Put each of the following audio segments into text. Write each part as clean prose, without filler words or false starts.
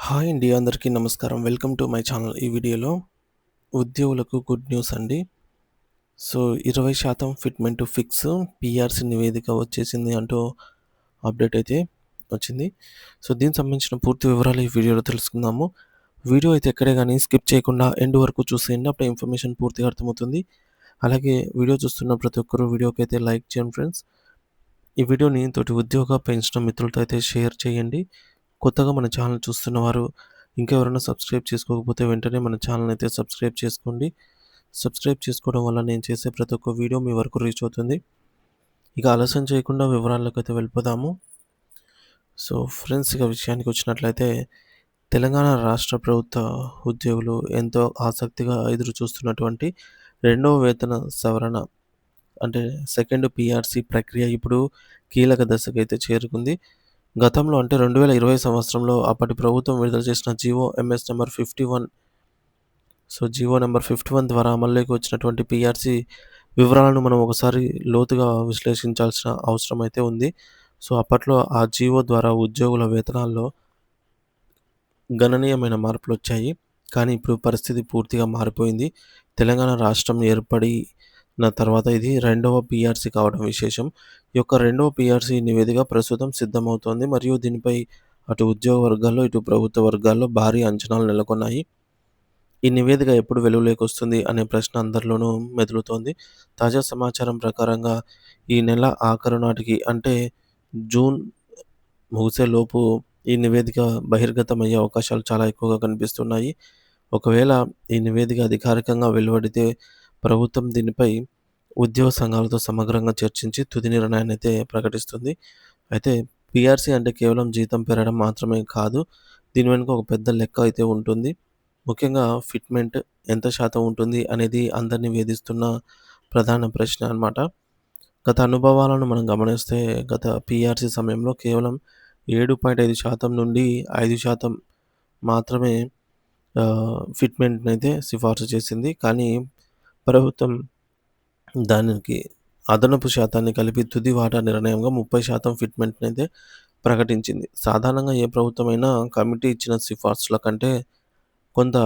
Hi అండి. అందరికీ నమస్కారం. Welcome to my channel. ఈ వీడియోలో ఉద్యోగులకు గుడ్ న్యూస్ అండి. So, 20% fitment to fix PRC నివేదిక వచ్చేసింది అంటూ అప్డేట్ అయితే వచ్చింది. సో, దీనికి సంబంధించిన పూర్తి వివరాలు ఈ వీడియోలో తెలుసుకుందాము. వీడియో అయితే ఎక్కడే గాని స్కిప్ చేయకుండా ఎండ్ వరకు చూసేయండి. అప్పుడే ఇన్ఫర్మేషన్ పూర్తిగా అర్థమవుతుంది. అలాగే వీడియో చూస్తున్న ప్రతి ఒక్కరు వీడియోకైతే లైక్ చేయండి ఫ్రెండ్స్. ఈ వీడియోని తోటి ఉద్యోగ, పెన్షన్ మిత్రులతో అయితే షేర్ చేయండి. కొత్తగా మన ఛానల్ చూస్తున్నవారు ఇంకా ఎవరైనా సబ్స్క్రైబ్ చేసుకోకపోతే వెంటనే మన ఛానల్ అయితే సబ్స్క్రైబ్ చేసుకోండి. సబ్స్క్రైబ్ చేసుకోవడం వల్ల నేను చేసే ప్రతి ఒక్క వీడియో మీ వరకు రీచ్ అవుతుంది. ఇక ఆలస్యం చేయకుండా వివరాల్లోకైతే వెళ్ళిపోదాము. సో ఫ్రెండ్స్, ఇక విషయానికి వచ్చినట్లయితే తెలంగాణ రాష్ట్ర ప్రభుత్వ ఉద్యోగులు ఎంతో ఆసక్తిగా ఎదురు చూస్తున్నటువంటి రెండవ వేతన సవరణ అంటే సెకండ్ పీఆర్‌సీ ప్రక్రియ ఇప్పుడు కీలక దశకైతే చేరుకుంది. గతంలో అంటే 2020 సంవత్సరంలో అప్పటి ప్రభుత్వం విడుదల చేసిన GO MS number 51 GO number 51 ద్వారా అమల్లోకి వచ్చినటువంటి పీఆర్‌సీ వివరాలను మనం ఒకసారి లోతుగా విశ్లేషించాల్సిన అవసరం అయితే ఉంది. సో, అప్పట్లో ఆ జీవో ద్వారా ఉద్యోగుల వేతనాల్లో గణనీయమైన మార్పులొచ్చాయి. కానీ ఇప్పుడు పరిస్థితి పూర్తిగా మారిపోయింది. తెలంగాణ రాష్ట్రం ఏర్పడిన తర్వాత ఇది రెండవ పీఆర్‌సీ కావడం విశేషం. ఈ యొక్క రెండవ పీఆర్‌సీ నివేదిక ప్రస్తుతం సిద్ధమవుతోంది. మరియు దీనిపై అటు ఉద్యోగ వర్గాల్లో, ఇటు ప్రభుత్వ వర్గాల్లో భారీ అంచనాలు నెలకొన్నాయి. ఈ నివేదిక ఎప్పుడు వెలుగులోకొస్తుంది అనే ప్రశ్న అందరిలోనూ మెదులుతోంది. తాజా సమాచారం ప్రకారంగా ఈ నెల ఆఖరు నాటికి అంటే జూన్ ముగిసేలోపు ఈ నివేదిక బహిర్గతమయ్యే అవకాశాలు చాలా ఎక్కువగా కనిపిస్తున్నాయి. ఒకవేళ ఈ నివేదిక అధికారికంగా వెలువడితే ప్రభుత్వం దీనిపై ఉద్యోగ సంఘాలతో సమగ్రంగా చర్చించి తుది నిర్ణయాన్నయితే ప్రకటిస్తుంది. అయితే పీఆర్‌సీ అంటే కేవలం జీతం పెరగడం మాత్రమే కాదు. దీని వెనుక ఒక పెద్ద లెక్క అయితే ఉంటుంది. ముఖ్యంగా ఫిట్‌మెంట్ ఎంత శాతం ఉంటుంది అనేది అందరిని వేధిస్తున్న ప్రధాన ప్రశ్న అన్నమాట. గత అనుభవాలను మనం గమనిస్తే గత పీఆర్‌సీ సమయంలో కేవలం 7.5% నుండి 5% మాత్రమే ఫిట్‌మెంట్‌నైతే సిఫార్సు చేసింది. కానీ ప్రభుత్వం దానికి అదనపు శాతాన్ని కలిపి తుది వాటా నిర్ణయంగా 30% ఫిట్‌మెంట్‌నైతే ప్రకటించింది. సాధారణంగా ఏ ప్రభుత్వమైనా కమిటీ ఇచ్చిన సిఫార్సుల కంటే కొంత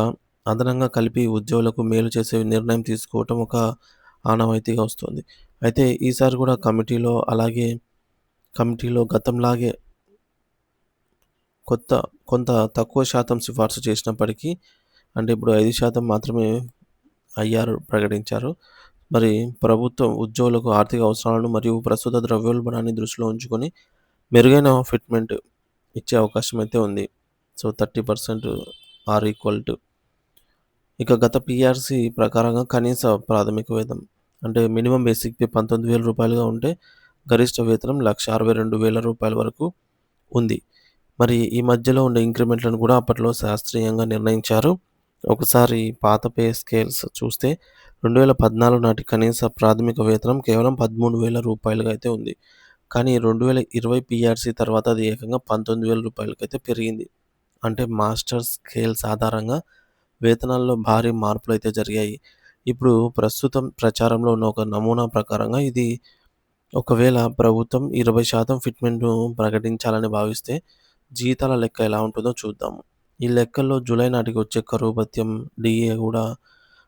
అదనంగా కలిపి ఉద్యోగులకు మేలు చేసే నిర్ణయం తీసుకోవటం ఒక ఆనవాయితీగా వస్తుంది. అయితే ఈసారి కూడా కమిటీలో గతంలాగే కొంత తక్కువ శాతం సిఫార్సు చేసినప్పటికీ అంటే ఇప్పుడు 5% మాత్రమే ప్రకటించారు. మరి ప్రభుత్వం ఉద్యోగులకు ఆర్థిక అవసరాలను మరియు ప్రస్తుత ద్రవ్యోల్బణాన్ని దృష్టిలో ఉంచుకొని మెరుగైన ఫిట్‌మెంట్ ఇచ్చే అవకాశం అయితే ఉంది. సో, 30% ఆర్ ఈక్వల్ టు ఇక గత పీఆర్‌సీ ప్రకారంగా కనీస ప్రాథమిక వేతనం అంటే మినిమమ్ బేసిక్ పే రూ. 19,000గా ఉంటే గరిష్ట వేతనం రూ. 1,62,000 వరకు ఉంది. మరి ఈ మధ్యలో ఉండే ఇంక్రిమెంట్‌లను కూడా అప్పట్లో శాస్త్రీయంగా నిర్ణయించారు. ఒకసారి పాత పే స్కేల్స్ చూస్తే 2014 నాటి కనీస ప్రాథమిక వేతనం కేవలం రూ. 13,000గా అయితే ఉంది. కానీ 2020 పీఆర్‌సీ తర్వాత అది ఏకంగా రూ. 19,000కైతే పెరిగింది. అంటే మాస్టర్ స్కేల్స్ ఆధారంగా వేతనాల్లో భారీ మార్పులైతే జరిగాయి. ఇప్పుడు ప్రస్తుతం ప్రచారంలో ఉన్న ఒక నమూనా ప్రకారంగా ఇది ఒకవేళ ప్రభుత్వం 20% ఫిట్‌మెంట్‌ను ప్రకటించాలని భావిస్తే జీతాల లెక్క ఎలా ఉంటుందో చూద్దాము. ఈ లెక్కల్లో జూలై నాటికి వచ్చే కరువు భత్యం, డీఏ కూడా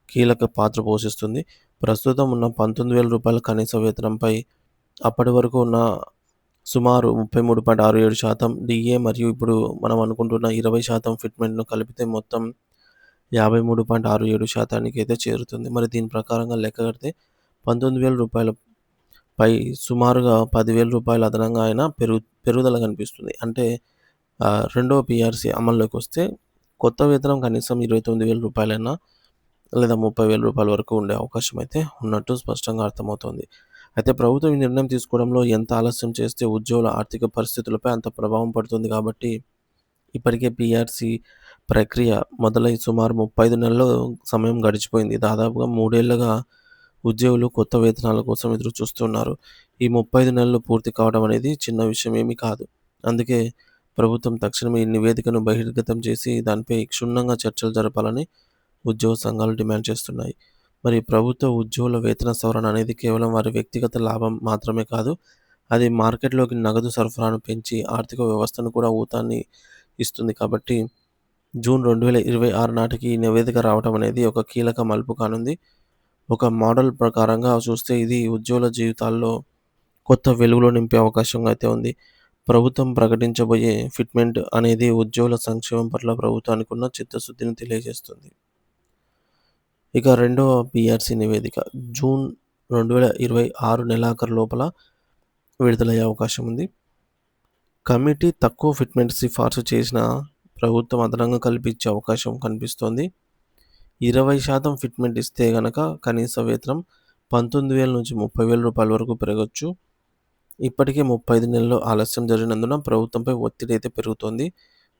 కీలక పాత్ర పోషిస్తుంది. ప్రస్తుతం ఉన్న రూ. 19,000 కనీస వేతనంపై అప్పటి వరకు ఉన్న సుమారు 33.67% డీఏ మరియు ఇప్పుడు మనం అనుకుంటున్న 20% ఫిట్‌మెంట్‌ను కలిపితే మొత్తం 53.67% అయితే చేరుతుంది. మరి దీని ప్రకారంగా లెక్క కడితే రూ. 19,000 పై సుమారుగా రూ. 10,000 అదనంగా అయినా పెరుగుదల కనిపిస్తుంది. అంటే రెండవ పీఆర్‌సీ అమల్లోకొస్తే కొత్త వేతనం కనీసం రూ. 29,000 లేదా రూ. 30,000 వరకు ఉండే అవకాశం అయితే ఉన్నట్టు స్పష్టంగా అర్థమవుతోంది. అయితే ప్రభుత్వం ఈ నిర్ణయం తీసుకోవడంలో ఎంత ఆలస్యం చేస్తే ఉద్యోగుల ఆర్థిక పరిస్థితులపై అంత ప్రభావం పడుతుంది కాబట్టి ఇప్పటికే పీఆర్‌సీ ప్రక్రియ మొదలై సుమారు 35 నెలల సమయం గడిచిపోయింది. దాదాపుగా 3 ఏళ్లుగా ఉద్యోగులు కొత్త వేతనాల కోసం ఎదురు చూస్తున్నారు. ఈ 35 నెలలు పూర్తి కావడం అనేది చిన్న విషయం ఏమీ కాదు. అందుకే ప్రభుత్వం తక్షణమే ఈ నివేదికను బహిర్గతం చేసి దానిపై క్షుణ్ణంగా చర్చలు జరపాలని ఉద్యోగ సంఘాలు డిమాండ్ చేస్తున్నాయి. మరి ప్రభుత్వ ఉద్యోగుల వేతన సవరణ అనేది కేవలం వారి వ్యక్తిగత లాభం మాత్రమే కాదు, అది మార్కెట్‌లోకి నగదు సరఫరాను పెంచి ఆర్థిక వ్యవస్థను కూడా ఊతాన్ని ఇస్తుంది. కాబట్టి జూన్ 2026 నాటికి ఈ నివేదిక రావటం అనేది ఒక కీలక మలుపు కానుంది. ఒక మోడల్ ప్రకారంగా చూస్తే ఇది ఉద్యోగుల జీవితాల్లో కొత్త వెలుగులు నింపే అవకాశం అయితే ఉంది. ప్రభుత్వం ప్రకటించబోయే ఫిట్‌మెంట్ అనేది ఉద్యోగుల సంక్షేమం పట్ల ప్రభుత్వానికి ఉన్న చిత్తశుద్ధిని తెలియజేస్తుంది. ఇక రెండవ పీఆర్సీ నివేదిక జూన్ 2026 నెలాఖరు లోపల విడుదలయ్యే అవకాశం ఉంది. కమిటీ తక్కువ ఫిట్‌మెంట్ సిఫార్సు చేసినా ప్రభుత్వం అదనంగా కల్పించే అవకాశం కనిపిస్తోంది. 20% ఫిట్‌మెంట్ ఇస్తే గనక కనీస వేతనం 19,000 నుంచి 30,000 రూపాయల వరకు పెరగొచ్చు. ఇప్పటికే 35 నెలలు ఆలస్యం జరిగినందున ప్రభుత్వంపై ఒత్తిడి అయితే పెరుగుతోంది.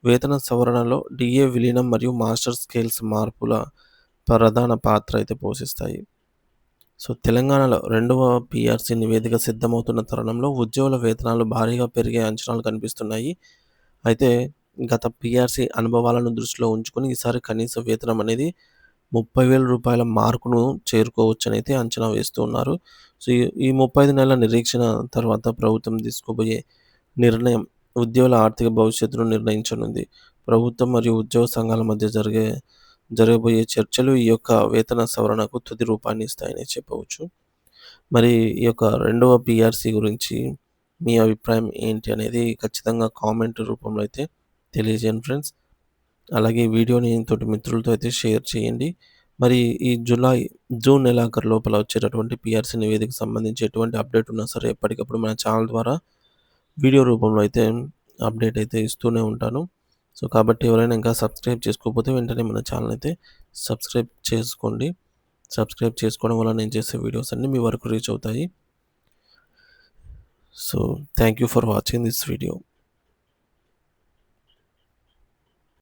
వేతన సవరణలో డీఏ విలీనం మరియు మాస్టర్ స్కేల్స్ మార్పుల ప్రధాన పాత్ర అయితే పోషిస్తాయి. తెలంగాణలో రెండవ పీఆర్సీ నివేదిక సిద్ధమవుతున్న తరుణంలో ఉద్యోగుల వేతనాలు భారీగా పెరిగే అంచనాలు కనిపిస్తున్నాయి. అయితే గత పీఆర్సీ అనుభవాలను దృష్టిలో ఉంచుకొని ఈసారి కనీస వేతనం అనేది 30,000 రూపాయల మార్కును చేరుకోవచ్చనైతే అంచనా వేస్తూ ఉన్నారు. ఈ 35 నెలల నిరీక్షణ తర్వాత ప్రభుత్వం తీసుకోబోయే నిర్ణయం ఉద్యోగుల ఆర్థిక భవిష్యత్తును నిర్ణయించనుంది. ప్రభుత్వం మరియు ఉద్యోగ సంఘాల మధ్య జరగబోయే చర్చలు ఈ యొక్క వేతన సవరణకు తుది రూపాన్ని ఇస్తాయని చెప్పవచ్చు. మరి ఈ యొక్క రెండవ పీఆర్సీ గురించి మీ అభిప్రాయం ఏంటి అనేది ఖచ్చితంగా కామెంట్ రూపంలో అయితే తెలియజేయండి ఫ్రెండ్స్. అలాగే వీడియోని తోటి మిత్రులతో అయితే షేర్ చేయండి. మరి ఈ జూన్ నెలాఖరు లోపల వచ్చేటటువంటి పీఆర్సీ నివేదికకు సంబంధించి ఎటువంటి అప్డేట్ ఉన్నా సరే ఎప్పటికప్పుడు మన ఛానల్ ద్వారా వీడియో రూపంలో అయితే అప్డేట్ అయితే ఇస్తూనే ఉంటాను. కాబట్టి ఎవరైనా ఇంకా సబ్స్క్రైబ్ చేసుకోకపోతే వెంటనే మన ఛానల్ అయితే సబ్స్క్రైబ్ చేసుకోండి. సబ్స్క్రైబ్ చేసుకోవడం వల్ల నేను చేసే వీడియోస్ అన్నీ మీ వరకు రీచ్ అవుతాయి. Thank you for watching this video.